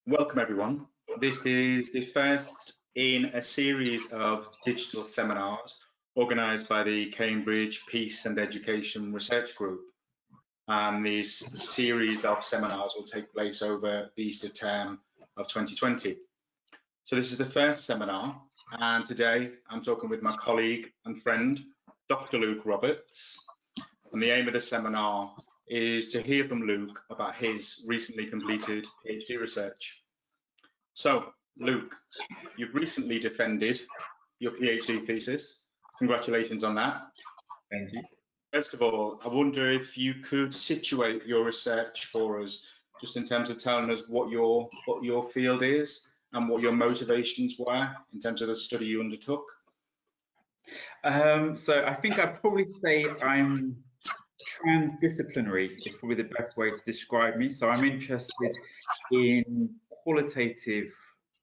Welcome everyone. This is the first in a series of digital seminars organised by the Cambridge Peace and Education Research Group. And this series of seminars will take place over the Easter term of 2020. So this is the first seminar, and today I'm talking with my colleague and friend, Dr. Luke Roberts. And the aim of the seminar is to hear from Luke about his recently completed PhD research. So, Luke, you've recently defended your PhD thesis. Congratulations on that. Thank you. First of all, I wonder if you could situate your research for us, just in terms of telling us what your field is and what your motivations were in terms of the study you undertook. So I think I'd probably say I'm transdisciplinary is probably the best way to describe me. So I'm interested in qualitative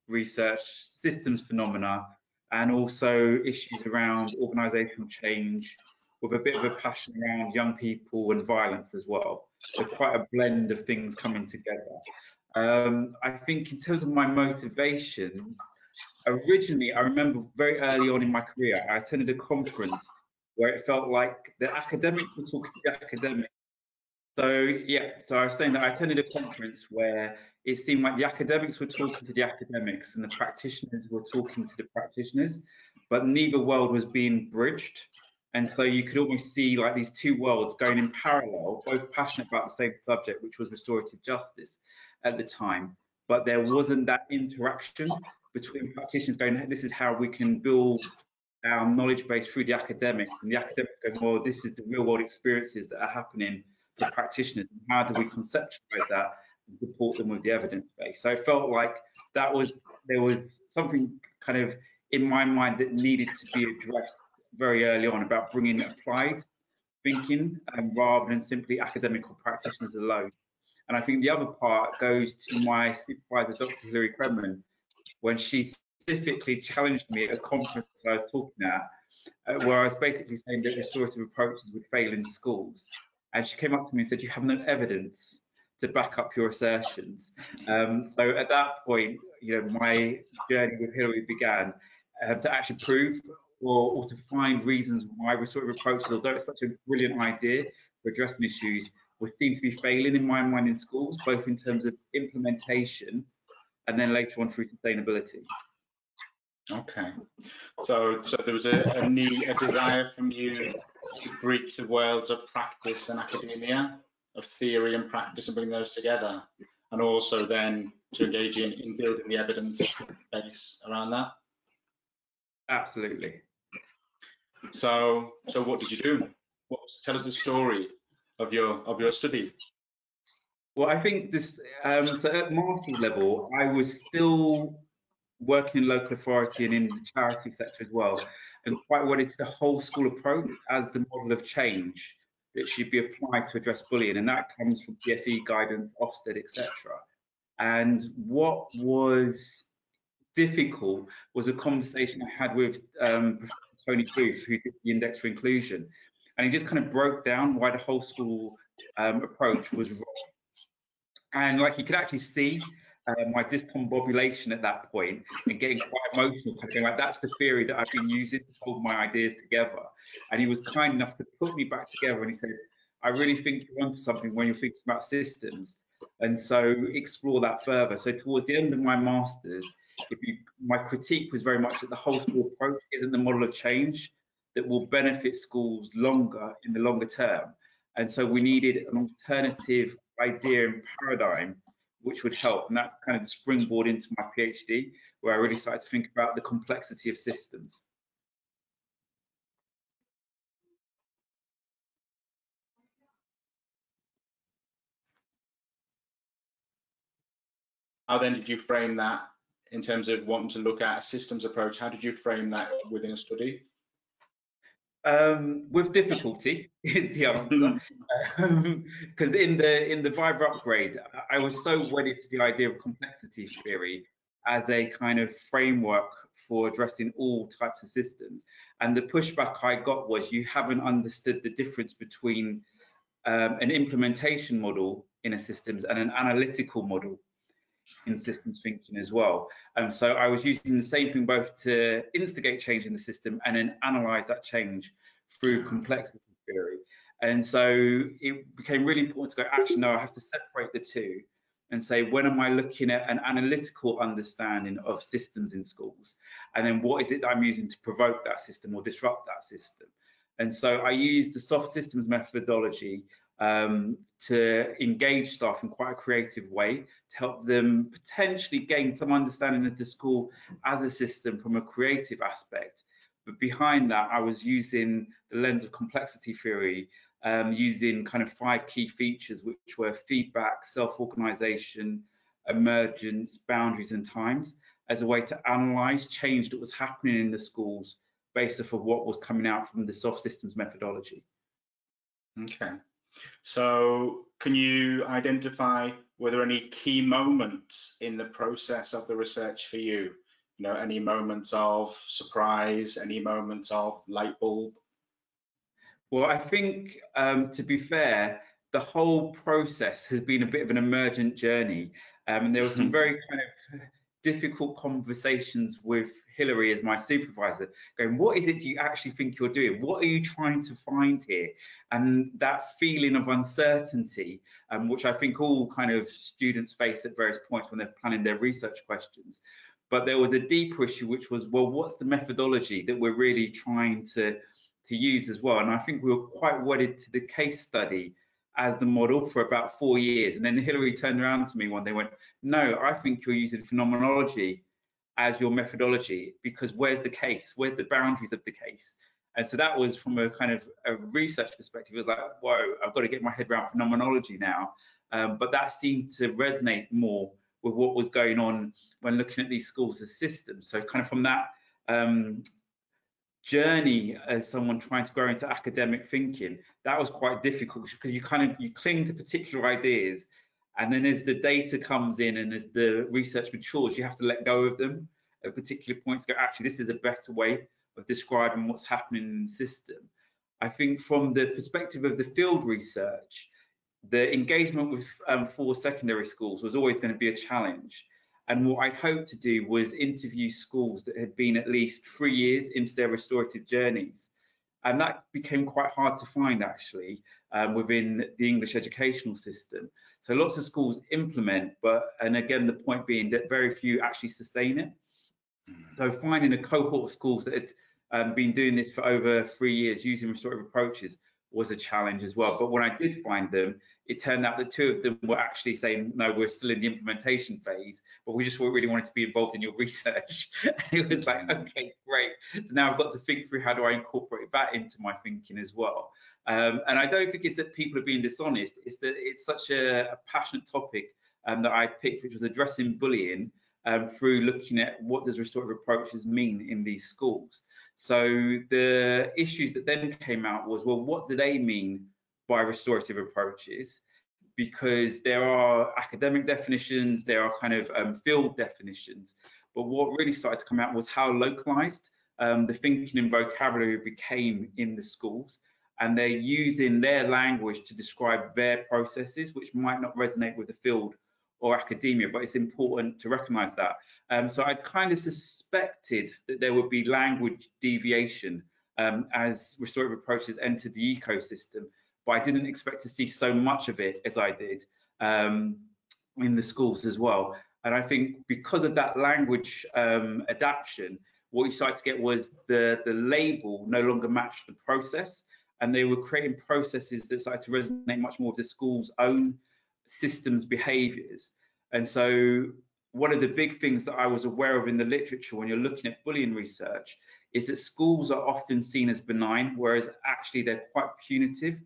research, systems phenomena, and also issues around organisational change, with a bit of a passion around young people and violence as well. So quite a blend of things coming together. I think in terms of my motivations, originally, I remember very early on in my career, I attended a conference where it felt like the academics were talking to the academics. So I was saying that I attended a conference where it seemed like the academics were talking to the academics and the practitioners were talking to the practitioners, but neither world was being bridged. And so you could almost see like these two worlds going in parallel, both passionate about the same subject, which was restorative justice at the time, but there wasn't that interaction between practitioners going, this is how we can build our knowledge base through the academics, and the academics going, well, this is the real world experiences that are happening for practitioners, and how do we conceptualize that and support them with the evidence base? So I felt like there was something kind of in my mind that needed to be addressed very early on about bringing applied thinking rather than simply academic or practitioners alone. And I think the other part goes to my supervisor, Dr. Hilary Kremen, when she specifically challenged me at a conference I was talking at, where I was basically saying that restorative approaches would fail in schools. And she came up to me and said, you have no evidence to back up your assertions. So at that point, my journey with Hilary began to actually prove or to find reasons why restorative approaches, although it's such a brilliant idea for addressing issues, would seem to be failing in my mind in schools, both in terms of implementation and then later on through sustainability. Okay, so there was a desire from you to bridge the worlds of practice and academia, of theory and practice, and bring those together, and also then to engage in building the evidence base around that. Absolutely. So what did you do? Tell us the story of your study. Well, I think this, so at master's level, I was still working in local authority and in the charity sector as well, and quite wanted the whole school approach as the model of change that should be applied to address bullying, and that comes from PFE guidance, Ofsted, etc. And what was difficult was a conversation I had with Professor Tony Booth, who did the Index for Inclusion, and he just kind of broke down why the whole school approach was wrong. And like, you could actually see my discombobulation at that point and getting quite emotional, going like, that's the theory that I've been using to hold my ideas together. And he was kind enough to put me back together, and he said, I really think you're onto something when you're thinking about systems, and so explore that further. So towards the end of my master's, my critique was very much that the whole school approach isn't the model of change that will benefit schools in the longer term. And so we needed an alternative idea and paradigm which would help, and that's kind of the springboard into my PhD, where I really started to think about the complexity of systems. How then did you frame that in terms of wanting to look at a systems approach? How did you frame that within a study? With difficulty is the answer, because in the Viva upgrade, I was so wedded to the idea of complexity theory as a kind of framework for addressing all types of systems. And the pushback I got was, you haven't understood the difference between an implementation model in a systems and an analytical model in systems thinking as well. So I was using the same thing both to instigate change in the system and then analyze that change through complexity theory. And so it became really important to go, actually, no, I have to separate the two and say, when am I looking at an analytical understanding of systems in schools? And then what is it that I'm using to provoke that system or disrupt that system? And so I used the soft systems methodology to engage staff in quite a creative way to help them potentially gain some understanding of the school as a system from a creative aspect. But behind that, I was using the lens of complexity theory, using kind of 5 key features, which were feedback, self-organization, emergence, boundaries, and times, as a way to analyze change that was happening in the schools based off of what was coming out from the soft systems methodology. Okay. So can you identify, were there any key moments in the process of the research for you? You know, any moments of surprise, any moments of light bulb? Well, I think, to be fair, the whole process has been a bit of an emergent journey. And there were some very kind of difficult conversations with Hilary as my supervisor, going, what is it do you actually think you're doing? What are you trying to find here? And that feeling of uncertainty, which I think all kind of students face at various points when they're planning their research questions. But there was a deeper issue, which was, well, what's the methodology that we're really trying to use as well? And I think we were quite wedded to the case study as the model for about 4 years. And then Hilary turned around to me one day and went, no, I think you're using phenomenology as your methodology, because where's the case? Where's the boundaries of the case? And so that was, from a kind of a research perspective, it was like, whoa, I've got to get my head around phenomenology now. But that seemed to resonate more with what was going on when looking at these schools as systems. So kind of from that journey as someone trying to grow into academic thinking, that was quite difficult, because you cling to particular ideas, and then as the data comes in and as the research matures, you have to let go of them at particular points, go, actually, this is a better way of describing what's happening in the system. I think from the perspective of the field research, the engagement with 4 secondary schools was always going to be a challenge. And what I hoped to do was interview schools that had been at least 3 years into their restorative journeys. And that became quite hard to find, actually, within the English educational system. So lots of schools implement, and again, the point being that very few actually sustain it. So finding a cohort of schools that had been doing this for over 3 years using restorative approaches was a challenge as well. But when I did find them, it turned out that 2 of them were actually saying, no, we're still in the implementation phase, but we just really wanted to be involved in your research. And it was like, okay, great. So now I've got to think through, how do I incorporate that into my thinking as well? And I don't think it's that people are being dishonest, it's that it's such a passionate topic that I picked, which was addressing bullying, through looking at what does restorative approaches mean in these schools. So the issues that then came out was, well, what do they mean by restorative approaches? Because there are academic definitions, there are kind of field definitions, but what really started to come out was how localized the thinking and vocabulary became in the schools, and they're using their language to describe their processes, which might not resonate with the field or academia, but it's important to recognize that. So I kind of suspected that there would be language deviation as restorative approaches entered the ecosystem, but I didn't expect to see so much of it as I did in the schools as well. And I think because of that language adaptation, what you started to get was the label no longer matched the process, and they were creating processes that started to resonate much more with the school's own systems behaviors. And so one of the big things that I was aware of in the literature when you're looking at bullying research is that schools are often seen as benign, whereas actually they're quite punitive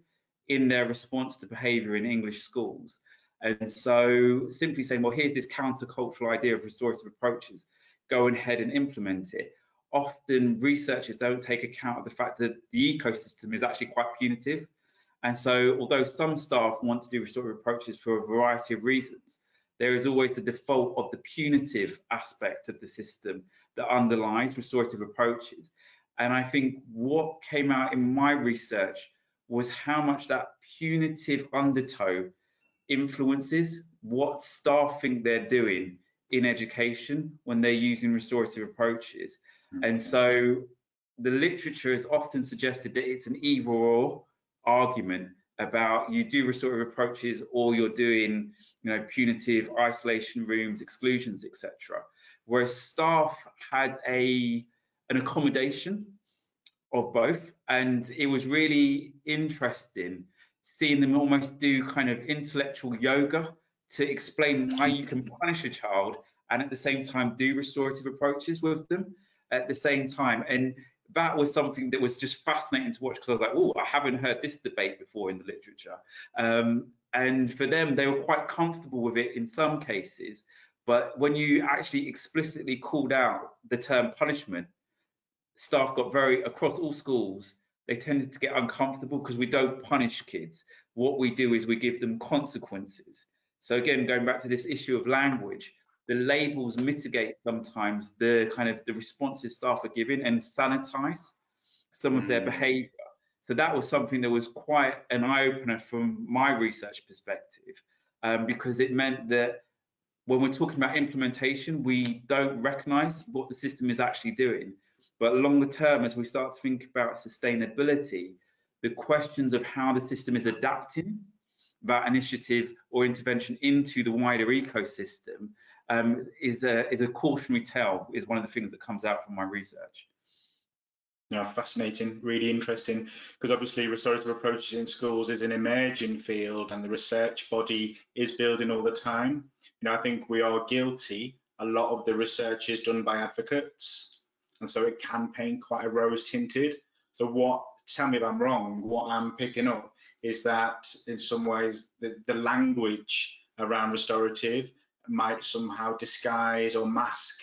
in their response to behavior in English schools. And so simply saying, well, here's this countercultural idea of restorative approaches, go ahead and implement it. Often researchers don't take account of the fact that the ecosystem is actually quite punitive. And so although some staff want to do restorative approaches for a variety of reasons, there is always the default of the punitive aspect of the system that underlies restorative approaches. And I think what came out in my research was how much that punitive undertow influences what staff think they're doing in education when they're using restorative approaches. And so the literature has often suggested that it's an either or argument about you do restorative approaches or you're doing, punitive isolation rooms, exclusions, etc. Whereas staff had an accommodation of both, and it was really interesting seeing them almost do kind of intellectual yoga to explain why you can punish a child and at the same time do restorative approaches with them at the same time. And that was something that was just fascinating to watch, because I was like, oh, I haven't heard this debate before in the literature. And for them, they were quite comfortable with it in some cases. But when you actually explicitly called out the term punishment, staff got across all schools, they tended to get uncomfortable because we don't punish kids. What we do is we give them consequences. So again, going back to this issue of language, the labels mitigate sometimes the responses staff are giving and sanitize some of their behavior. So that was something that was quite an eye-opener from my research perspective, because it meant that when we're talking about implementation, we don't recognize what the system is actually doing. But longer term, as we start to think about sustainability, the questions of how the system is adapting that initiative or intervention into the wider ecosystem is a cautionary tale, is one of the things that comes out from my research. Yeah, fascinating, really interesting, because obviously restorative approaches in schools is an emerging field and the research body is building all the time. I think we are guilty. A lot of the research is done by advocates, and so it can paint quite a rose tinted. So tell me if I'm wrong, what I'm picking up is that in some ways the language around restorative might somehow disguise or mask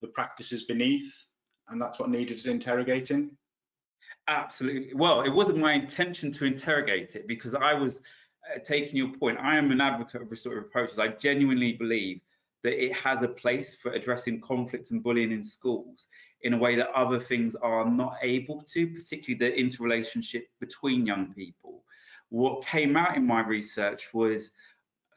the practices beneath, and that's what needed interrogating. Absolutely. Well, it wasn't my intention to interrogate it, because I was taking your point. I am an advocate of restorative approaches. I genuinely believe that it has a place for addressing conflict and bullying in schools in a way that other things are not able to, particularly the interrelationship between young people. What came out in my research was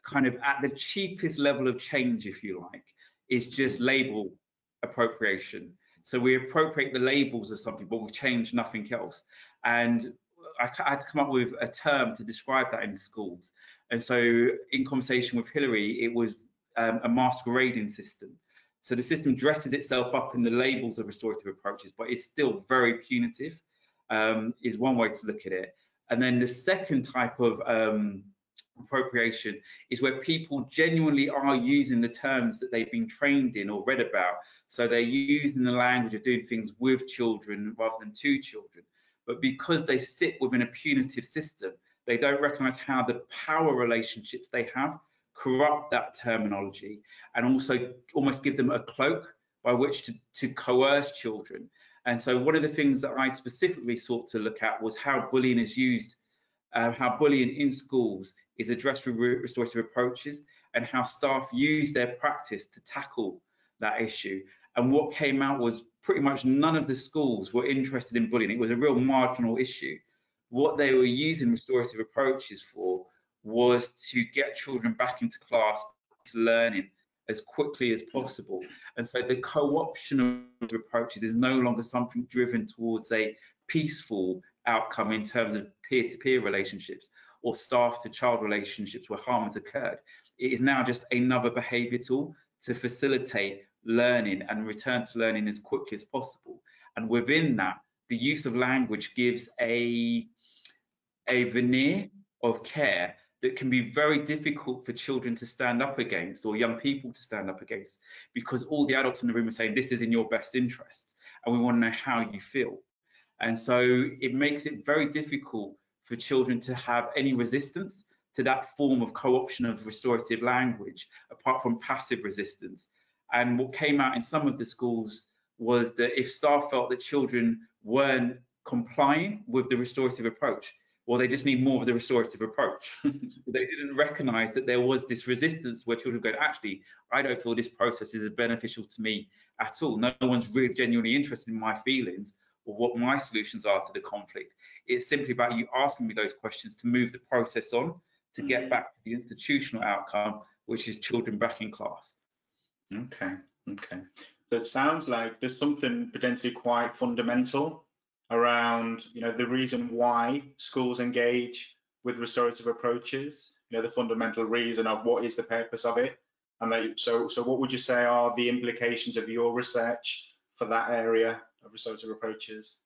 kind of at the cheapest level of change, if you like, is just label appropriation. So we appropriate the labels of something, but we change nothing else. And I had to come up with a term to describe that in schools. And so in conversation with Hilary, it was a masquerading system. So the system dresses itself up in the labels of restorative approaches, but it's still very punitive, is one way to look at it. And then the second type of appropriation is where people genuinely are using the terms that they've been trained in or read about. So they're using the language of doing things with children rather than to children. But because they sit within a punitive system, they don't recognize how the power relationships they have corrupt that terminology and also almost give them a cloak by which to coerce children. And so one of the things that I specifically sought to look at was how bullying is used, how bullying in schools is addressed through restorative approaches, and how staff use their practice to tackle that issue. And what came out was pretty much none of the schools were interested in bullying. It was a real marginal issue. What they were using restorative approaches for was to get children back into class, to learning as quickly as possible. And so the co-option of approaches is no longer something driven towards a peaceful outcome in terms of peer-to-peer relationships or staff-to-child relationships where harm has occurred. It is now just another behaviour tool to facilitate learning and return to learning as quickly as possible. And within that, the use of language gives a veneer of care that can be very difficult for children to stand up against, or young people to stand up against, because all the adults in the room are saying this is in your best interests and we want to know how you feel. And so it makes it very difficult for children to have any resistance to that form of co-option of restorative language, apart from passive resistance. And what came out in some of the schools was that if staff felt that children weren't complying with the restorative approach, well, they just need more of the restorative approach. They didn't recognize that there was this resistance where children go, actually, I don't feel this process is beneficial to me at all. No one's really genuinely interested in my feelings or what my solutions are to the conflict. It's simply about you asking me those questions to move the process on, to get back to the institutional outcome, which is children back in class. Okay, okay. So it sounds like there's something potentially quite fundamental around, the reason why schools engage with restorative approaches, the fundamental reason of what is the purpose of it. And so what would you say are the implications of your research for that area of restorative approaches?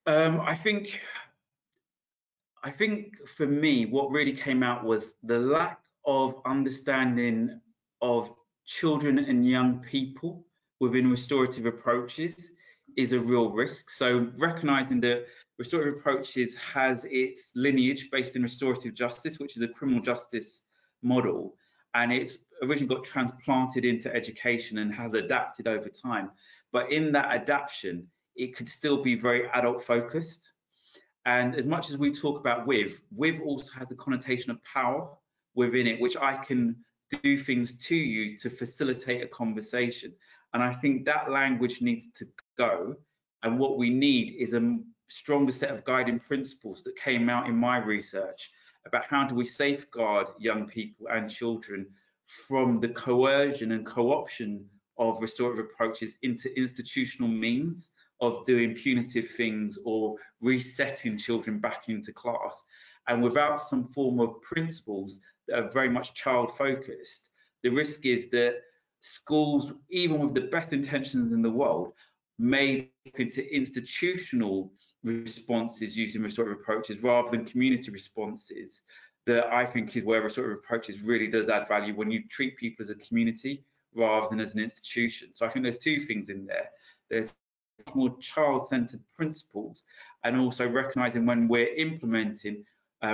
I think for me, what really came out was the lack of understanding of children and young people within restorative approaches is a real risk. So recognizing that restorative approaches has its lineage based in restorative justice, which is a criminal justice model, and it's originally got transplanted into education and has adapted over time. But in that adaptation, it could still be very adult focused. And as much as we talk about with also has the connotation of power within it, which I can do things to you to facilitate a conversation. And I think that language needs to go. And what we need is a stronger set of guiding principles that came out in my research about how do we safeguard young people and children from the coercion and co-option of restorative approaches into institutional means of doing punitive things or resetting children back into class. And without some form of principles that are very much child focused, the risk is that schools, even with the best intentions in the world, may look into institutional responses using restorative approaches rather than community responses. That I think is where restorative approaches really does add value, when you treat people as a community rather than as an institution. So I think there's two things in there. There's more child-centered principles, and also recognizing when we're implementing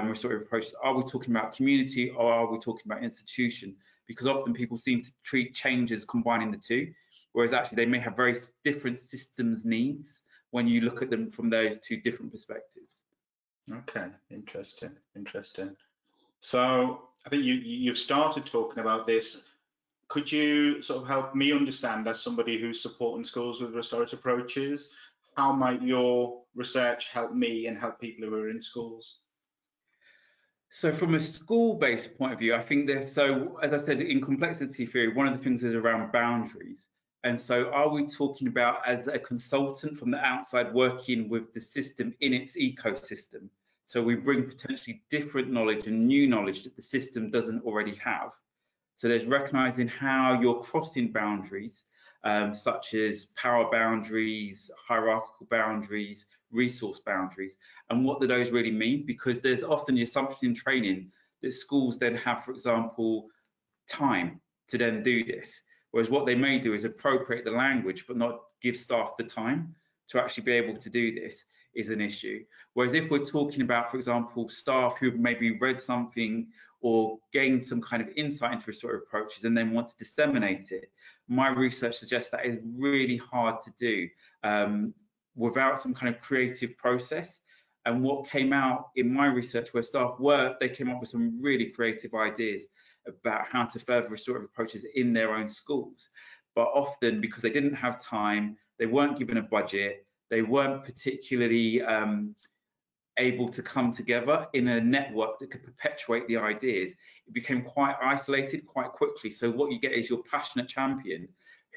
restorative approaches, are we talking about community or are we talking about institution? Because often people seem to treat change as combining the two, whereas actually they may have very different systems needs when you look at them from those two different perspectives. Okay, interesting. So I think you've started talking about this. Could you sort of help me understand, as somebody who's supporting schools with restorative approaches, how might your research help me and help people who are in schools? So from a school-based point of view, I think that, so as I said, in complexity theory, one of the things is around boundaries. And so are we talking about as a consultant from the outside working with the system in its ecosystem? So we bring potentially different knowledge and new knowledge that the system doesn't already have. So there's recognizing how you're crossing boundaries, such as power boundaries, hierarchical boundaries, resource boundaries, and what do those really mean? Because there's often the assumption in training that schools then have, for example, time to then do this. Whereas what they may do is appropriate the language, but not give staff the time to actually be able to do this is an issue. Whereas if we're talking about, for example, staff who've maybe read something or gained some kind of insight into restorative approaches and then want to disseminate it, my research suggests that is really hard to do without some kind of creative process. And what came out in my research where staff they came up with some really creative ideas about how to further restorative approaches in their own schools. But often, because they didn't have time, they weren't given a budget, they weren't particularly able to come together in a network that could perpetuate the ideas, it became quite isolated quite quickly. So what you get is your passionate champion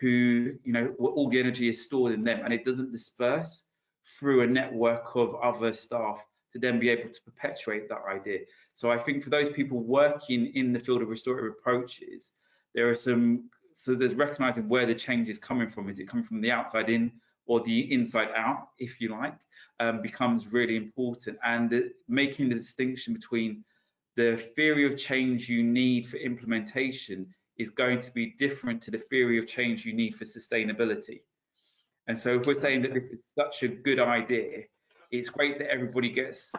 who, all the energy is stored in them and it doesn't disperse through a network of other staff to then be able to perpetuate that idea. So I think for those people working in the field of restorative approaches, there's recognizing where the change is coming from. Is it coming from the outside in or the inside out, if you like, becomes really important. And making the distinction between the theory of change you need for implementation is going to be different to the theory of change you need for sustainability. And so if we're saying that this is such a good idea, it's great that everybody gets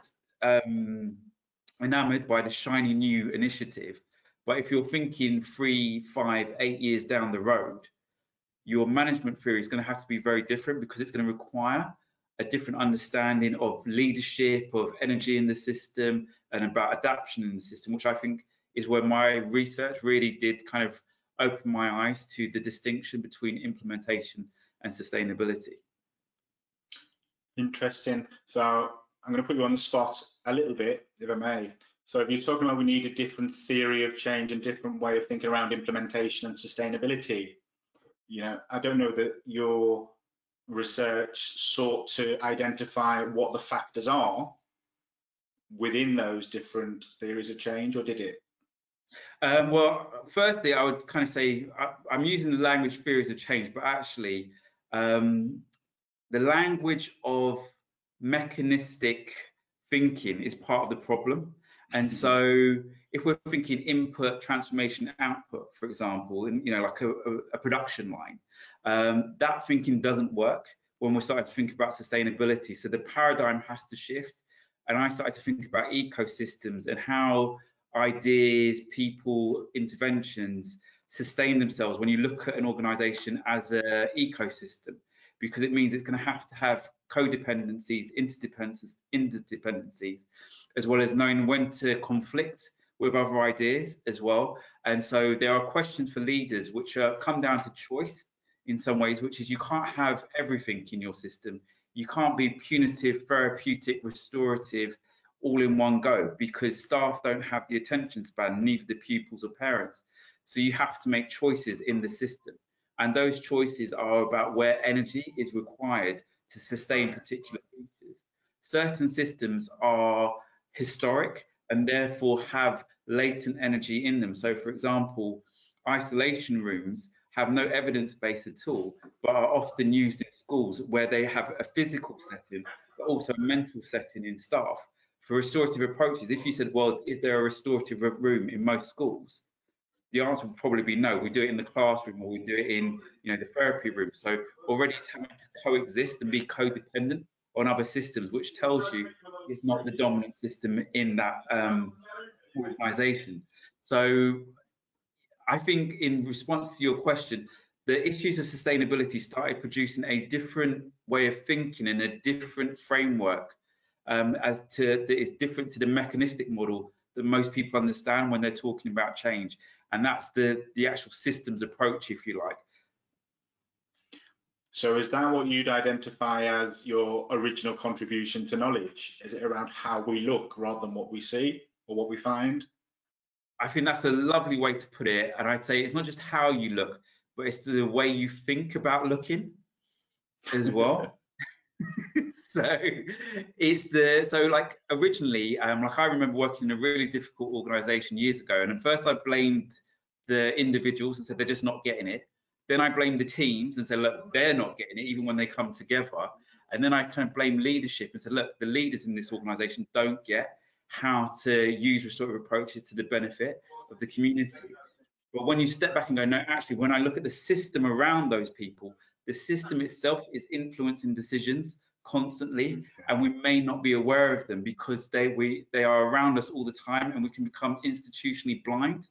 enamored by the shiny new initiative. But if you're thinking 3, 5, 8 years down the road, your management theory is going to have to be very different, because it's going to require a different understanding of leadership, of energy in the system, and about adaptation in the system, which I think is where my research really did kind of open my eyes to the distinction between implementation and sustainability. Interesting. So I'm going to put you on the spot a little bit, if I may. So if you're talking about we need a different theory of change and different way of thinking around implementation and sustainability, I don't know that your research sought to identify what the factors are within those different theories of change, or did it? Well, firstly, I would kind of say I'm using the language theories of change, but actually the language of mechanistic thinking is part of the problem. And so if we're thinking input, transformation, output, for example, and like a production line, that thinking doesn't work when we're starting to think about sustainability. So the paradigm has to shift. And I started to think about ecosystems and how ideas, people, interventions sustain themselves when you look at an organization as an ecosystem, because it means it's going to have codependencies, interdependencies, as well as knowing when to conflict with other ideas as well. And so there are questions for leaders which come down to choice in some ways, which is you can't have everything in your system. You can't be punitive, therapeutic, restorative, all in one go, because staff don't have the attention span, neither the pupils or parents. So you have to make choices in the system. And those choices are about where energy is required to sustain particular features. Certain systems are historic and therefore have latent energy in them. So for example, isolation rooms have no evidence base at all, but are often used in schools where they have a physical setting, but also a mental setting in staff. For restorative approaches, if you said, well, is there a restorative room in most schools? The answer would probably be no. We do it in the classroom, or we do it in the therapy room. So already it's having to coexist and be codependent on other systems, which tells you it's not the dominant system in that organisation. So I think in response to your question, the issues of sustainability started producing a different way of thinking and a different framework that is different to the mechanistic model that most people understand when they're talking about change. And that's the actual systems approach, if you like. So is that what you'd identify as your original contribution to knowledge? Is it around how we look rather than what we see or what we find? I think that's a lovely way to put it. And I'd say it's not just how you look, but it's the way you think about looking as well. So it's like originally, like I remember working in a really difficult organization years ago, and at first I blamed the individuals and said they're just not getting it. Then I blamed the teams and said, look, they're not getting it even when they come together. And then I kind of blamed leadership and said, look, the leaders in this organization don't get how to use restorative approaches to the benefit of the community. But when you step back and go, no, actually, when I look at the system around those people, the system itself is influencing decisions constantly, and we may not be aware of them because they are around us all the time, and we can become institutionally blind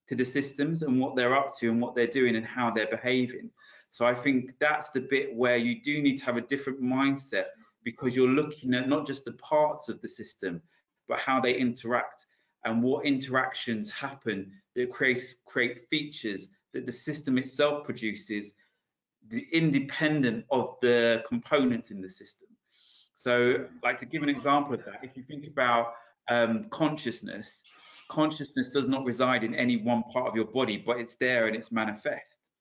to the systems and what they're up to and what they're doing and how they're behaving. So I think that's the bit where you do need to have a different mindset, because you're looking at not just the parts of the system, but how they interact and what interactions happen that create features that the system itself produces, independent of the components in the system. So, like, to give an example of that, if you think about consciousness does not reside in any one part of your body, but it's there and it's manifest.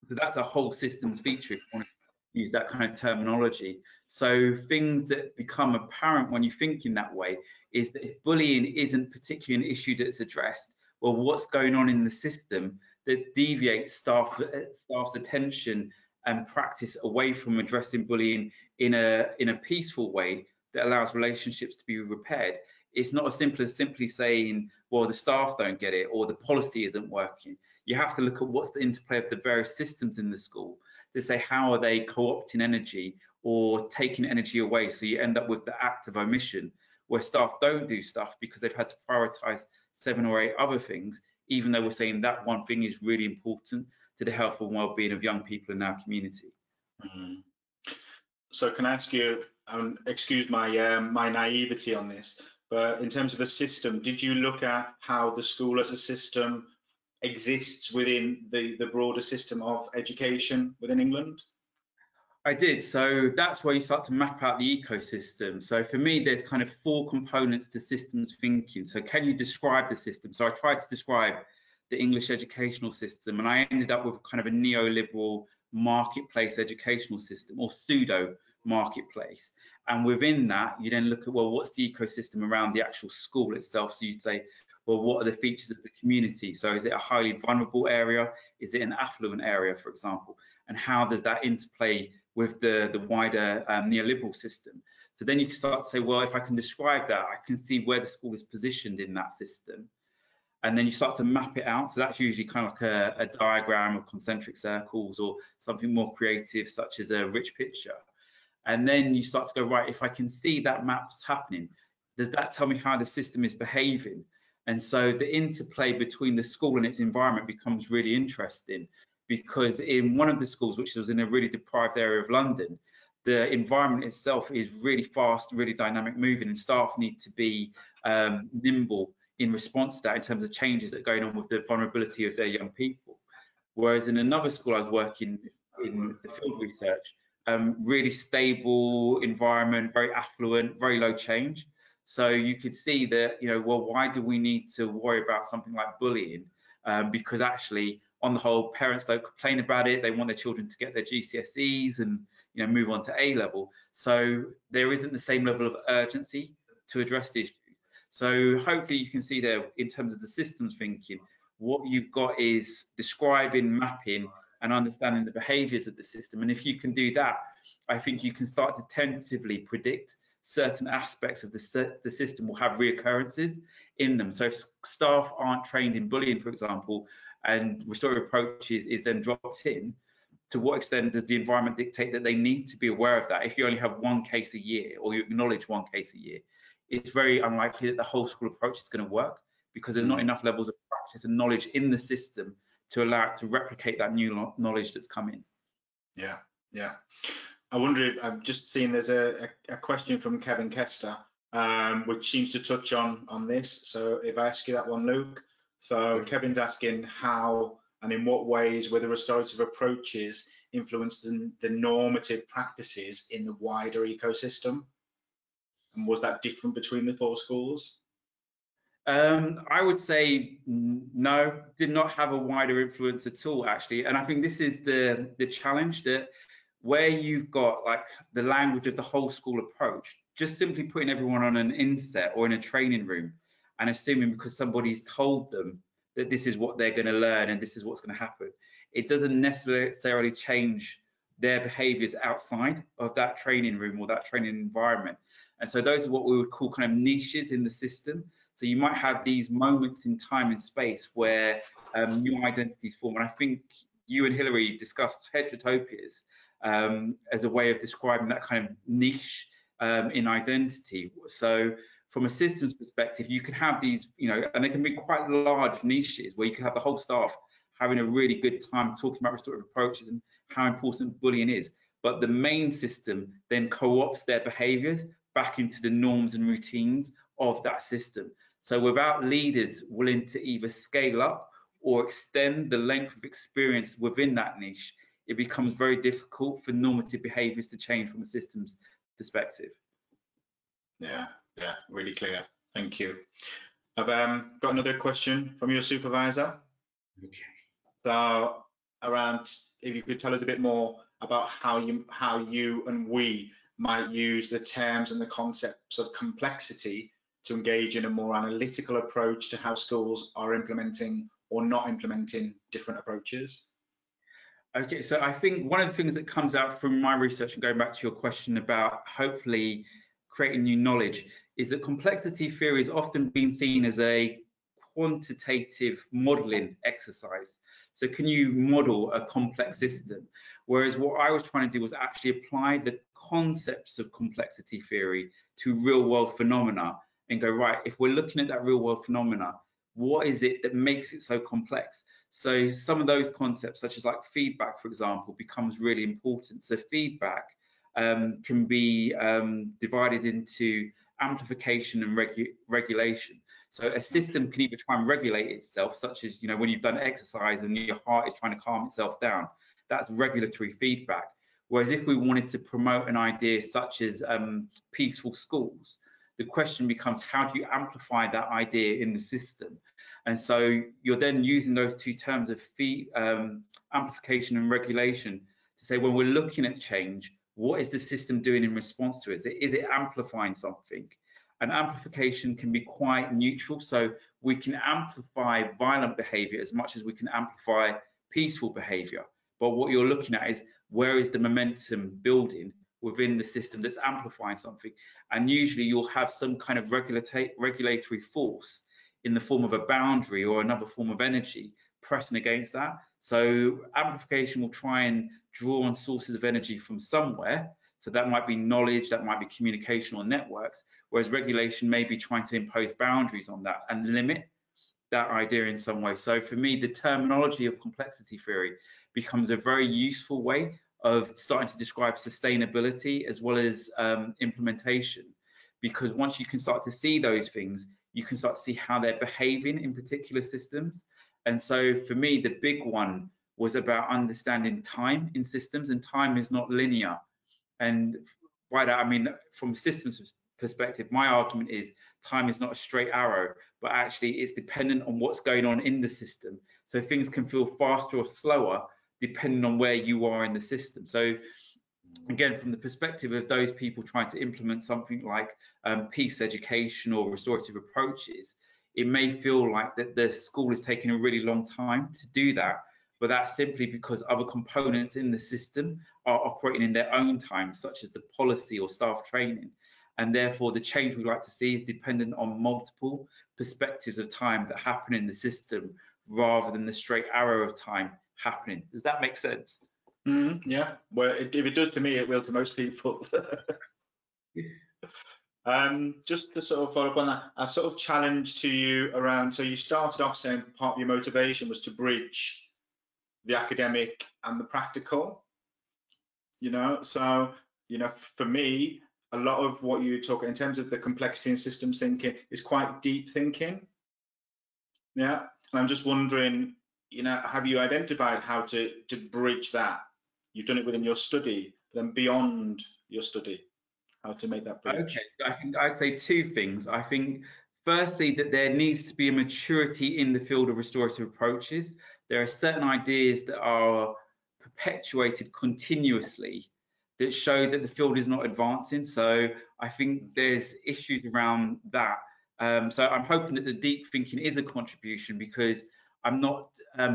So that's a whole systems feature, if you want to use that kind of terminology. So things that become apparent when you think in that way is that if bullying isn't particularly an issue that's addressed, well, what's going on in the system that deviates staff's attention and practice away from addressing bullying in a peaceful way that allows relationships to be repaired? It's not as simple as simply saying, well, the staff don't get it or the policy isn't working. You have to look at what's the interplay of the various systems in the school to say how are they co-opting energy or taking energy away, so you end up with the act of omission where staff don't do stuff because they've had to prioritize 7 or 8 other things, even though we're saying that one thing is really important to the health and well-being of young people in our community. Mm. So can I ask you, excuse my my naivety on this, but in terms of a system, did you look at how the school as a system exists within the broader system of education within England? I did. So that's where you start to map out the ecosystem. So for me, there's kind of 4 components to systems thinking. So can you describe the system? So I tried to describe the English educational system, and I ended up with kind of a neoliberal marketplace educational system, or pseudo marketplace. And within that, you then look at, well, what's the ecosystem around the actual school itself? So you'd say, well, what are the features of the community? So is it a highly vulnerable area? Is it an affluent area, for example? And how does that interplay with the wider neoliberal system? So then you can start to say, well, if I can describe that, I can see where the school is positioned in that system. And then you start to map it out. So that's usually kind of like a diagram of concentric circles, or something more creative, such as a rich picture. And then you start to go, right, if I can see that map that's happening, does that tell me how the system is behaving? And so the interplay between the school and its environment becomes really interesting, because in one of the schools, which was in a really deprived area of London, the environment itself is really fast, really dynamic moving, and staff need to be nimble in response to that in terms of changes that are going on with the vulnerability of their young people. Whereas in another school I was working in the field research, really stable environment, very affluent, very low change. So you could see that, you know, well, why do we need to worry about something like bullying? Because actually, on the whole, parents don't complain about it. They want their children to get their GCSEs and, you know, move on to A level. So there isn't the same level of urgency to address the issue. So hopefully you can see there, in terms of the systems thinking, what you've got is describing, mapping, and understanding the behaviours of the system. And if you can do that, I think you can start to tentatively predict certain aspects of the system will have reoccurrences in them. So if staff aren't trained in bullying, for example, and restorative approaches is then dropped in, to what extent does the environment dictate that they need to be aware of that? If you only have 1 case a year, or you acknowledge 1 case a year, it's very unlikely that the whole school approach is going to work, because there's not enough levels of practice and knowledge in the system to allow it to replicate that new knowledge that's come in. Yeah, yeah. I wonder if, I've just seen there's a question from Kevin Kester, which seems to touch on this. So if I ask you that one, Luke. So Kevin's asking how and in what ways were the restorative approaches influenced the normative practices in the wider ecosystem? And was that different between the 4 schools? I would say no, did not have a wider influence at all, actually. And I think this is the challenge, that where you've got like the language of the whole school approach, just simply putting everyone on an inset or in a training room and assuming because somebody's told them that this is what they're going to learn and this is what's going to happen, it doesn't necessarily change their behaviors outside of that training room or that training environment. And so those are what we would call kind of niches in the system. So you might have these moments in time and space where new identities form. And I think you and Hilary discussed heterotopias as a way of describing that kind of niche in identity. So from a systems perspective, you can have these, you know, and they can be quite large niches where you can have the whole staff having a really good time talking about restorative approaches and how important bullying is. But the main system then co-opts their behaviours back into the norms and routines of that system. So without leaders willing to either scale up or extend the length of experience within that niche, it becomes very difficult for normative behaviours to change from a systems perspective. Yeah, really clear. Thank you. I've got another question from your supervisor. Okay. So around, if you could tell us a bit more about how you and we might use the terms and the concepts of complexity to engage in a more analytical approach to how schools are implementing or not implementing different approaches. Okay, so I think one of the things that comes out from my research, and going back to your question about hopefully creating new knowledge, is that complexity theory is often being seen as a quantitative modeling exercise. So can you model a complex system? Whereas what I was trying to do was actually apply the concepts of complexity theory to real world phenomena and go, right, if we're looking at that real world phenomena, what is it that makes it so complex? So some of those concepts, such as like feedback, for example, becomes really important. So feedback can be divided into amplification and regulation. So a system can either try and regulate itself, such as, you know, when you've done exercise and your heart is trying to calm itself down, that's regulatory feedback. Whereas if we wanted to promote an idea such as peaceful schools, the question becomes, how do you amplify that idea in the system? And so you're then using those two terms of amplification and regulation to say, when we're looking at change, what is the system doing in response to it? Is it amplifying something? And amplification can be quite neutral. So we can amplify violent behavior as much as we can amplify peaceful behavior. But what you're looking at is, where is the momentum building within the system that's amplifying something? And usually you'll have some kind of regulatory force in the form of a boundary or another form of energy pressing against that. So amplification will try and draw on sources of energy from somewhere. So that might be knowledge, that might be communication or networks, whereas regulation may be trying to impose boundaries on that and limit that idea in some way. So for me, the terminology of complexity theory becomes a very useful way of starting to describe sustainability as well as implementation, because once you can start to see those things, you can start to see how they're behaving in particular systems. And so for me, the big one was about understanding time in systems, and time is not linear. And by that, I mean, from a systems perspective, my argument is time is not a straight arrow, but actually it's dependent on what's going on in the system. So things can feel faster or slower depending on where you are in the system. So again, from the perspective of those people trying to implement something like peace education or restorative approaches, it may feel like that the school is taking a really long time to do that, but that's simply because other components in the system are operating in their own time, such as the policy or staff training. And therefore, the change we like to see is dependent on multiple perspectives of time that happen in the system, rather than the straight arrow of time happening. Does that make sense? Yeah, well, if it does to me, it will to most people. Just to sort of follow up on that, a sort of challenge to you around, so you started off saying part of your motivation was to bridge the academic and the practical, so, for me, a lot of what you talk in terms of the complexity in systems thinking is quite deep thinking. Yeah, and I'm just wondering, have you identified how to bridge that? You've done it within your study, then beyond your study, how to make that bridge? Okay, so I think I'd say two things. I think firstly that there needs to be a maturity in the field of restorative approaches. There are certain ideas that are perpetuated continuously that show that the field is not advancing. So I think there's issues around that. So I'm hoping that the deep thinking is a contribution, because I'm not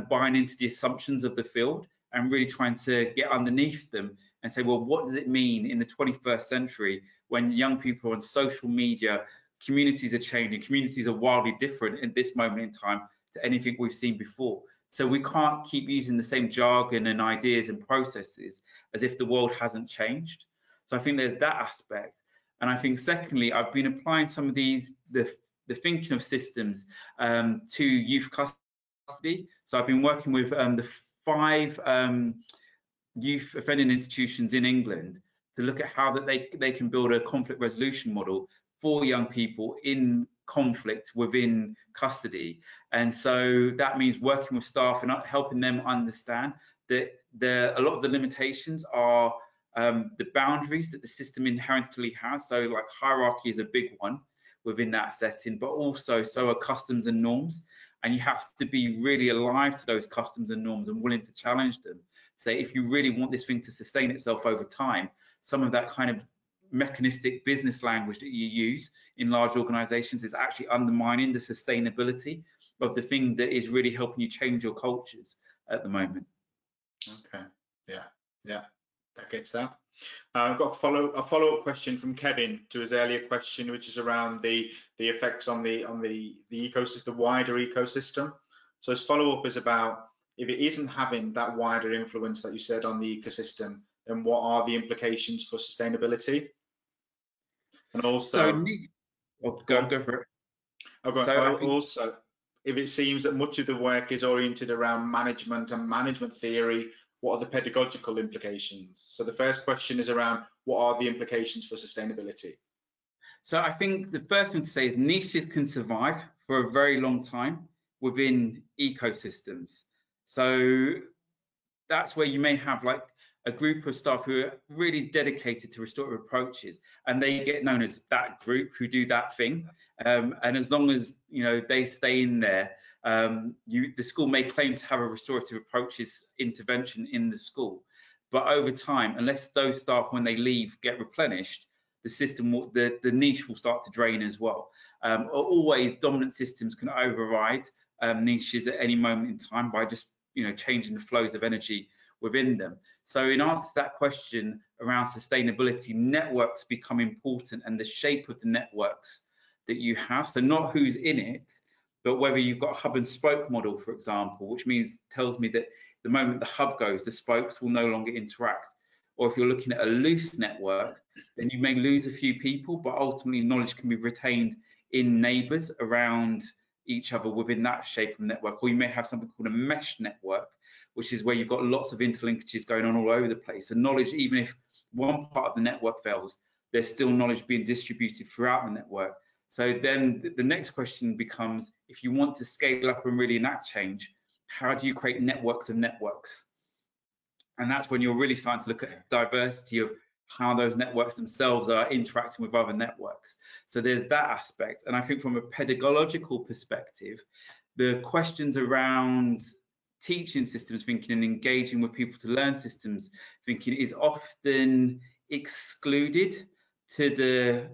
buying into the assumptions of the field. I'm really trying to get underneath them and say, well, what does it mean in the 21st century when young people are on social media, communities are changing, communities are wildly different at this moment in time to anything we've seen before. So we can't keep using the same jargon and ideas and processes as if the world hasn't changed. So I think there's that aspect. And I think secondly, I've been applying some of the thinking of systems to youth custody. So I've been working with the 5 youth offending institutions in England to look at how that they can build a conflict resolution model for young people in conflict within custody. And so that means working with staff and helping them understand that a lot of the limitations are the boundaries that the system inherently has. So like hierarchy is a big one within that setting, but also so are customs and norms. And you have to be really alive to those customs and norms and willing to challenge them. Say, if you really want this thing to sustain itself over time, some of that kind of mechanistic business language that you use in large organizations is actually undermining the sustainability of the thing that is really helping you change your cultures at the moment. Okay, yeah, that gets that. I've got a follow-up question from Kevin to his earlier question, which is around the effects on the ecosystem, the wider ecosystem. So his follow-up is about, if it isn't having that wider influence that you said on the ecosystem, then what are the implications for sustainability? And also, go for it. Also, if it seems that much of the work is oriented around management and management theory, what are the pedagogical implications? So the first question is around, what are the implications for sustainability? So I think the first thing to say is niches can survive for a very long time within ecosystems. So that's where you may have like a group of staff who are really dedicated to restorative approaches, and they get known as that group who do that thing. And as long as they stay in there, the school may claim to have a restorative approaches intervention in the school, but over time, unless those staff, when they leave, get replenished, the system will, the niche will start to drain as well. Always, dominant systems can override niches at any moment in time by just changing the flows of energy within them. So in answer to that question around sustainability, networks become important, and the shape of the networks that you have, so not who's in it, but whether you've got a hub and spoke model, for example, which tells me that the moment the hub goes, the spokes will no longer interact. Or if you're looking at a loose network, then you may lose a few people, but ultimately knowledge can be retained in neighbours around each other within that shape of network. Or you may have something called a mesh network, which is where you've got lots of interlinkages going on all over the place. And knowledge, even if one part of the network fails, there's still knowledge being distributed throughout the network. So then the next question becomes, if you want to scale up and really enact change, how do you create networks of networks? And that's when you're really starting to look at diversity of how those networks themselves are interacting with other networks. So there's that aspect. And I think from a pedagogical perspective, the questions around teaching systems thinking and engaging with people to learn systems thinking is often excluded to the,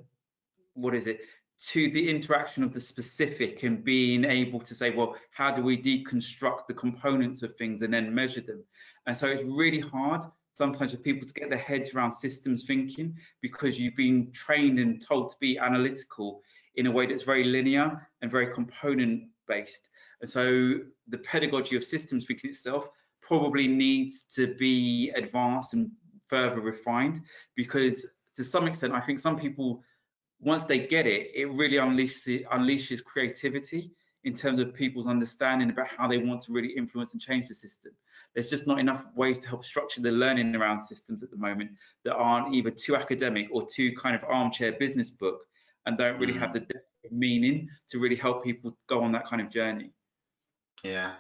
to the interaction of the specific, and being able to say, well, how do we deconstruct the components of things and then measure them? And so it's really hard sometimes for people to get their heads around systems thinking, because you've been trained and told to be analytical in a way that's very linear and very component based. And so the pedagogy of systems thinking itself probably needs to be advanced and further refined, because to some extent, I think some people, once they get it, it really unleashes creativity in terms of people's understanding about how they want to really influence and change the system. There's just not enough ways to help structure the learning around systems at the moment that aren't either too academic or too kind of armchair business book, and don't really have the depth of meaning to really help people go on that kind of journey. Yeah.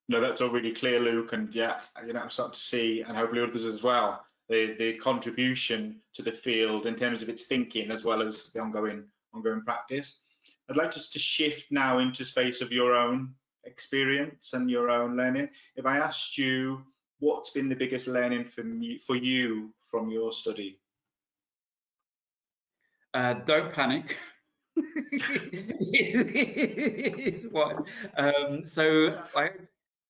No, that's all really clear, Luke. And yeah, I'm starting to see, and hopefully others as well, the contribution to the field in terms of its thinking as well as the ongoing practice. I'd like us to shift now into space of your own experience and your own learning. If I asked you, what's been the biggest learning for you from your study? Don't panic.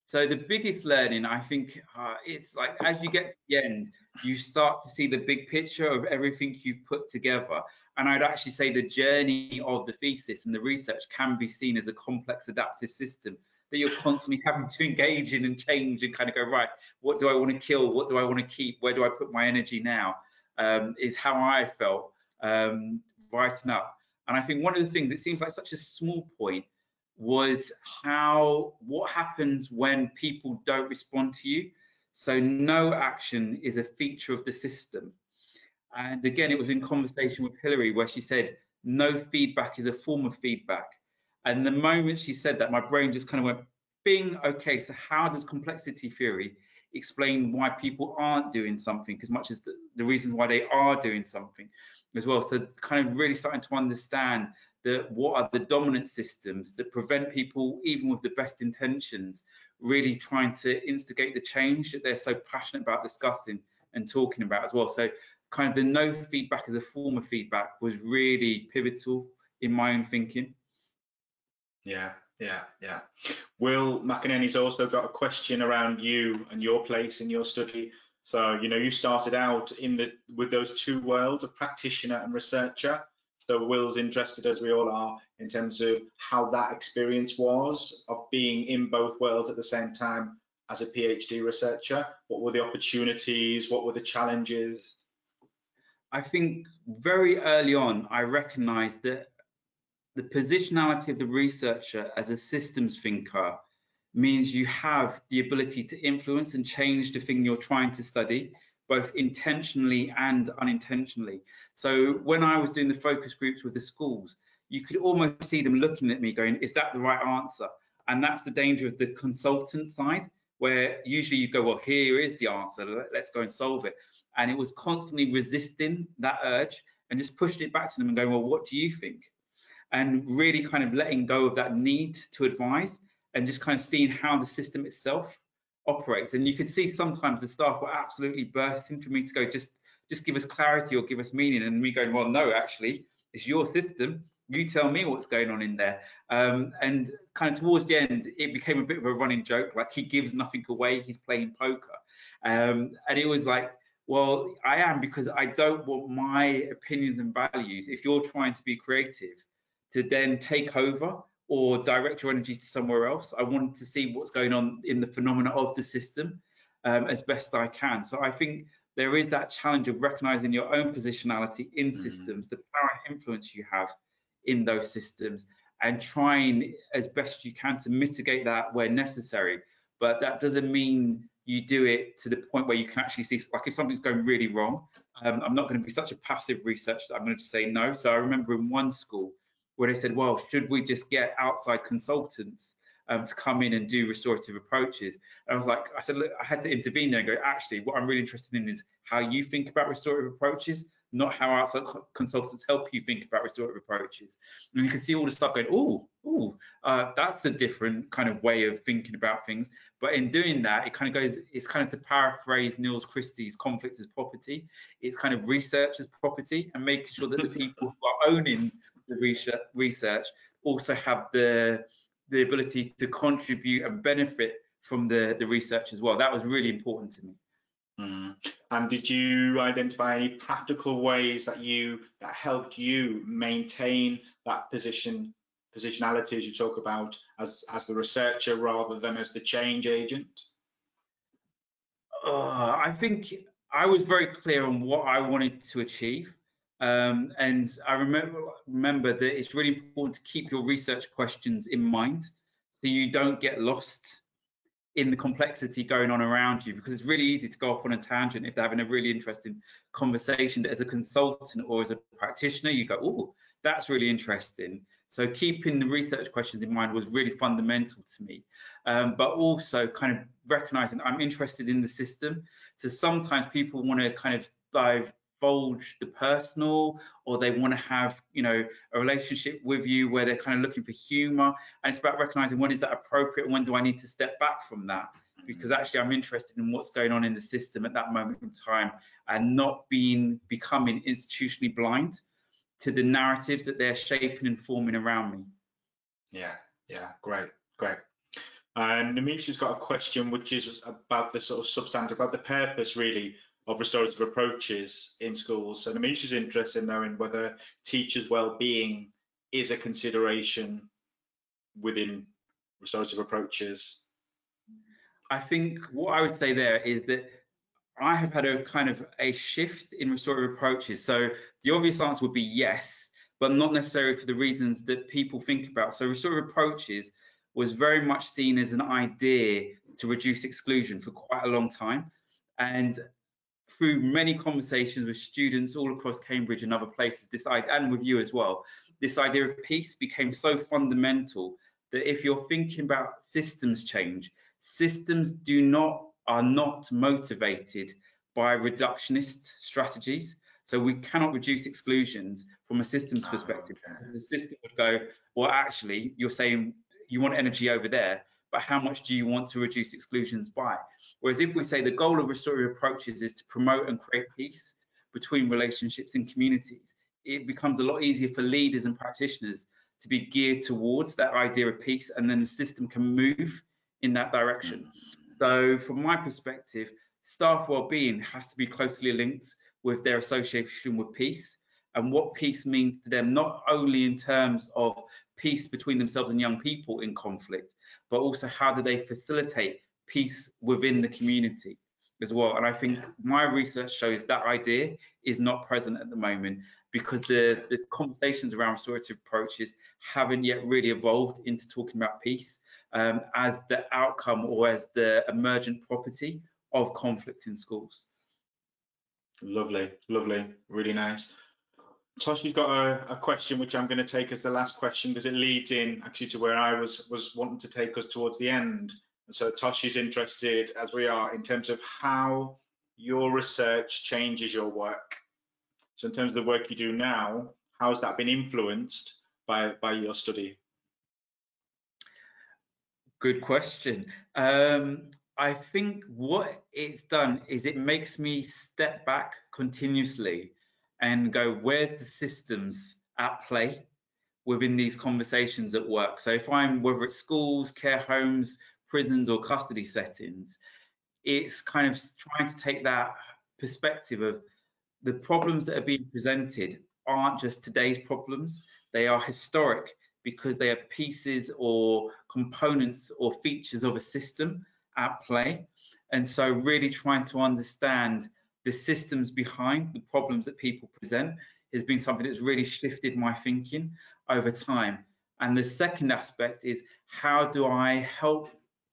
So the biggest learning, I think, it's like as you get to the end, you start to see the big picture of everything you've put together. And I'd actually say the journey of the thesis and the research can be seen as a complex adaptive system that you're constantly having to engage in and change and kind of go, right, what do I want to kill? What do I want to keep? Where do I put my energy now? Is how I felt writing up. And I think one of the things, it seems like such a small point, was what happens when people don't respond to you. So no action is a feature of the system. And again, it was in conversation with Hilary where she said, no feedback is a form of feedback. And the moment she said that, my brain just kind of went, bing, okay, so how does complexity theory explain why people aren't doing something as much as the reasons why they are doing something as well? So kind of really starting to understand that what are the dominant systems that prevent people, even with the best intentions, really trying to instigate the change that they're so passionate about discussing and talking about as well. So kind of the no feedback as a form of feedback was really pivotal in my own thinking. Yeah. Will McInerney's also got a question around you and your place in your study. So, you started out with those two worlds of practitioner and researcher. So Will's interested, as we all are, in terms of how that experience was of being in both worlds at the same time as a PhD researcher. What were the opportunities? What were the challenges? I think very early on, I recognized that the positionality of the researcher as a systems thinker means you have the ability to influence and change the thing you're trying to study, both intentionally and unintentionally. So when I was doing the focus groups with the schools, you could almost see them looking at me going, is that the right answer? And that's the danger of the consultant side, where usually you go, well, here is the answer, let's go and solve it. And it was constantly resisting that urge and just pushing it back to them and going, well, what do you think? And really kind of letting go of that need to advise and just kind of seeing how the system itself operates. And you could see sometimes the staff were absolutely bursting for me to go, just give us clarity or give us meaning. And me going, well, no, actually, it's your system. You tell me what's going on in there. And kind of towards the end, it became a bit of a running joke, like he gives nothing away, he's playing poker. And it was like, well, I am, because I don't want my opinions and values, if you're trying to be creative, to then take over or direct your energy to somewhere else. I wanted to see what's going on in the phenomena of the system as best I can. So I think there is that challenge of recognizing your own positionality in systems, the power and influence you have in those systems, and trying as best you can to mitigate that where necessary. But that doesn't mean you do it to the point where you can actually see, like if something's going really wrong, I'm not going to be such a passive researcher that I'm going to just say no. So I remember in one school where they said, well, should we just get outside consultants to come in and do restorative approaches? And I was like, I said, look, I had to intervene there and go, actually, what I'm really interested in is how you think about restorative approaches, not how outside consultants help you think about restorative approaches. And you can see all the stuff going, that's a different kind of way of thinking about things. But in doing that, it kind of goes, it's kind of, to paraphrase Niels Christie's conflict as property, it's kind of research as property, and making sure that the people who are owning the research also have the ability to contribute and benefit from the research as well. That was really important to me. And did you identify any practical ways that helped you maintain that positionality, as you talk about, as the researcher rather than as the change agent? I think I was very clear on what I wanted to achieve. And I remember that it's really important to keep your research questions in mind so you don't get lost in the complexity going on around you, because it's really easy to go off on a tangent if they're having a really interesting conversation. That as a consultant or as a practitioner, you go, oh, that's really interesting. So keeping the research questions in mind was really fundamental to me, but also kind of recognizing I'm interested in the system. So sometimes people want to kind of divulge the personal, or they want to have, you know, a relationship with you where they're kind of looking for humor, and it's about recognizing when is that appropriate and when do I need to step back from that, because actually I'm interested in what's going on in the system at that moment in time, and not becoming institutionally blind to the narratives that they're shaping and forming around me. Yeah, great. And Namisha's got a question which is about the sort of substantive, about the purpose really of restorative approaches in schools. So Namisha's interested in knowing whether teachers' well-being is a consideration within restorative approaches. I think what I would say there is that I have had a kind of a shift in restorative approaches. So the obvious answer would be yes, but not necessarily for the reasons that people think about. So restorative approaches was very much seen as an idea to reduce exclusion for quite a long time. And through many conversations with students all across Cambridge and other places, and with you as well, this idea of peace became so fundamental that if you're thinking about systems change, systems are not motivated by reductionist strategies. So we cannot reduce exclusions from a systems perspective. Okay. The system would go, well, actually, you're saying you want energy over there, but how much do you want to reduce exclusions by? Whereas if we say the goal of restorative approaches is to promote and create peace between relationships and communities, it becomes a lot easier for leaders and practitioners to be geared towards that idea of peace, and then the system can move in that direction. So from my perspective, staff well-being has to be closely linked with their association with peace, and what peace means to them, not only in terms of peace between themselves and young people in conflict, but also how do they facilitate peace within the community as well. And I think my research shows that idea is not present at the moment, because the conversations around restorative approaches haven't yet really evolved into talking about peace as the outcome or as the emergent property of conflict in schools. Lovely, really nice. Tosh, you've got a question which I'm going to take as the last question, because it leads in actually to where I was wanting to take us towards the end So Tosh is interested, as we are, in terms of how your research changes your work. So in terms of the work you do now, how has that been influenced by your study? Good question. I think what it's done is it makes me step back continuously and go, where's the systems at play within these conversations at work? So if I'm, whether it's schools, care homes, prisons, or custody settings, it's kind of trying to take that perspective of the problems that are being presented aren't just today's problems, they are historic because they are pieces or components or features of a system at play. And so really trying to understand the systems behind the problems that people present has been something that's really shifted my thinking over time. And the second aspect is, how do I help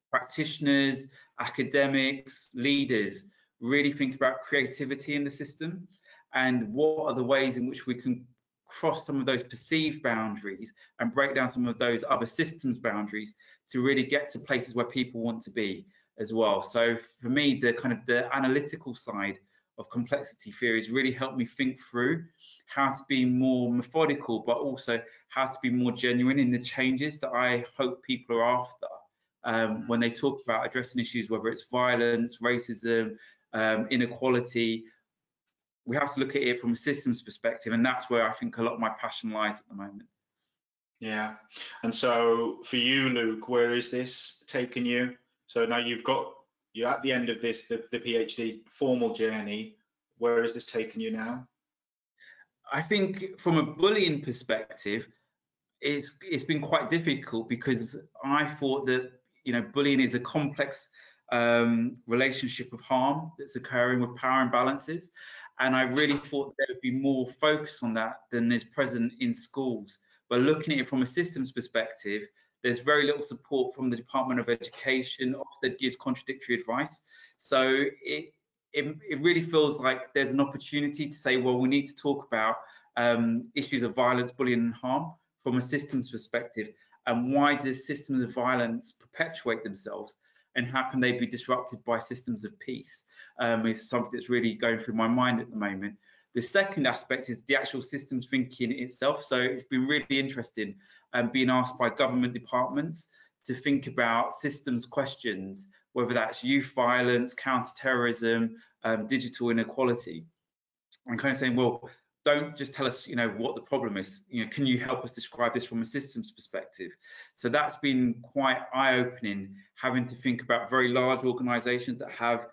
practitioners, academics, leaders really think about creativity in the system, and what are the ways in which we can cross some of those perceived boundaries and break down some of those other systems boundaries to really get to places where people want to be as well. So for me, the kind of the analytical side of complexity theory has really helped me think through how to be more methodical, but also how to be more genuine in the changes that I hope people are after when they talk about addressing issues, whether it's violence, racism, inequality. We have to look at it from a systems perspective, and that's where I think a lot of my passion lies at the moment. Yeah, and so for you, Luke, where is this taking you? So now you're at the end of this, the PhD formal journey. Where is this taking you now? I think from a bullying perspective, it's been quite difficult because I thought that, you know, bullying is a complex relationship of harm that's occurring with power imbalances, and I really thought there would be more focus on that than is present in schools. But looking at it from a systems perspective, there's very little support from the Department of Education. Ofsted gives contradictory advice, so it really feels like there's an opportunity to say, well, we need to talk about issues of violence, bullying, and harm from a systems perspective, and why do systems of violence perpetuate themselves, and how can they be disrupted by systems of peace, is something that's really going through my mind at the moment. The second aspect is the actual systems thinking itself. So it's been really interesting being asked by government departments to think about systems questions, whether that's youth violence, counter-terrorism, digital inequality, and kind of saying, well, don't just tell us, you know, what the problem is. You know, can you help us describe this from a systems perspective? So that's been quite eye-opening, having to think about very large organisations that have,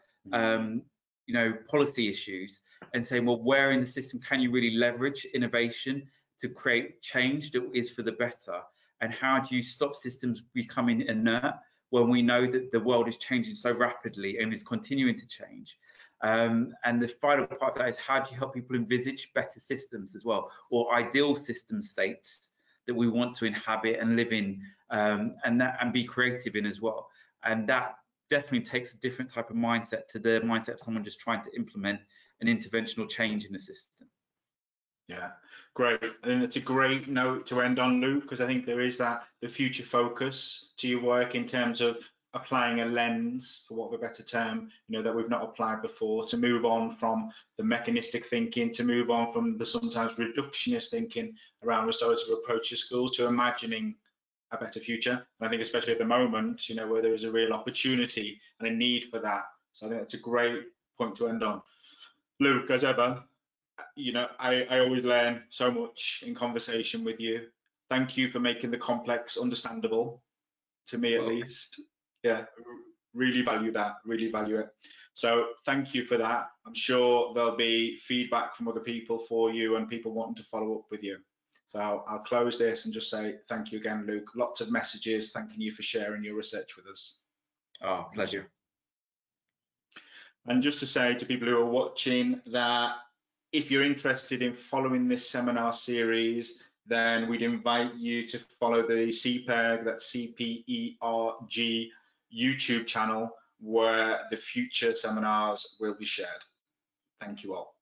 you know, policy issues, and saying, well, where in the system can you really leverage innovation to create change that is for the better? And how do you stop systems becoming inert when we know that the world is changing so rapidly and is continuing to change? And the final part of that is, how do you help people envisage better systems as well, or ideal system states that we want to inhabit and live in, and be creative in as well? And that definitely takes a different type of mindset to the mindset of someone just trying to implement an interventional change in the system. Yeah, great. And it's a great note to end on, Luke, because I think there is that the future focus to your work in terms of applying a lens, for want of a better term, you know, that we've not applied before, to move on from the mechanistic thinking, to move on from the sometimes reductionist thinking around restorative approach to schools, to imagining a better future. And I think especially at the moment, you know, where there is a real opportunity and a need for that. So I think that's a great point to end on. Luke, as ever, you know, I always learn so much in conversation with you. Thank you for making the complex understandable, to me at least. Yeah, really value that, really value it. So thank you for that. I'm sure there'll be feedback from other people for you and people wanting to follow up with you. So I'll close this and just say thank you again, Luke. Lots of messages thanking you for sharing your research with us. Oh, pleasure. And just to say to people who are watching that if you're interested in following this seminar series, then we'd invite you to follow the CPERG, that's CPERG YouTube channel, where the future seminars will be shared. Thank you all.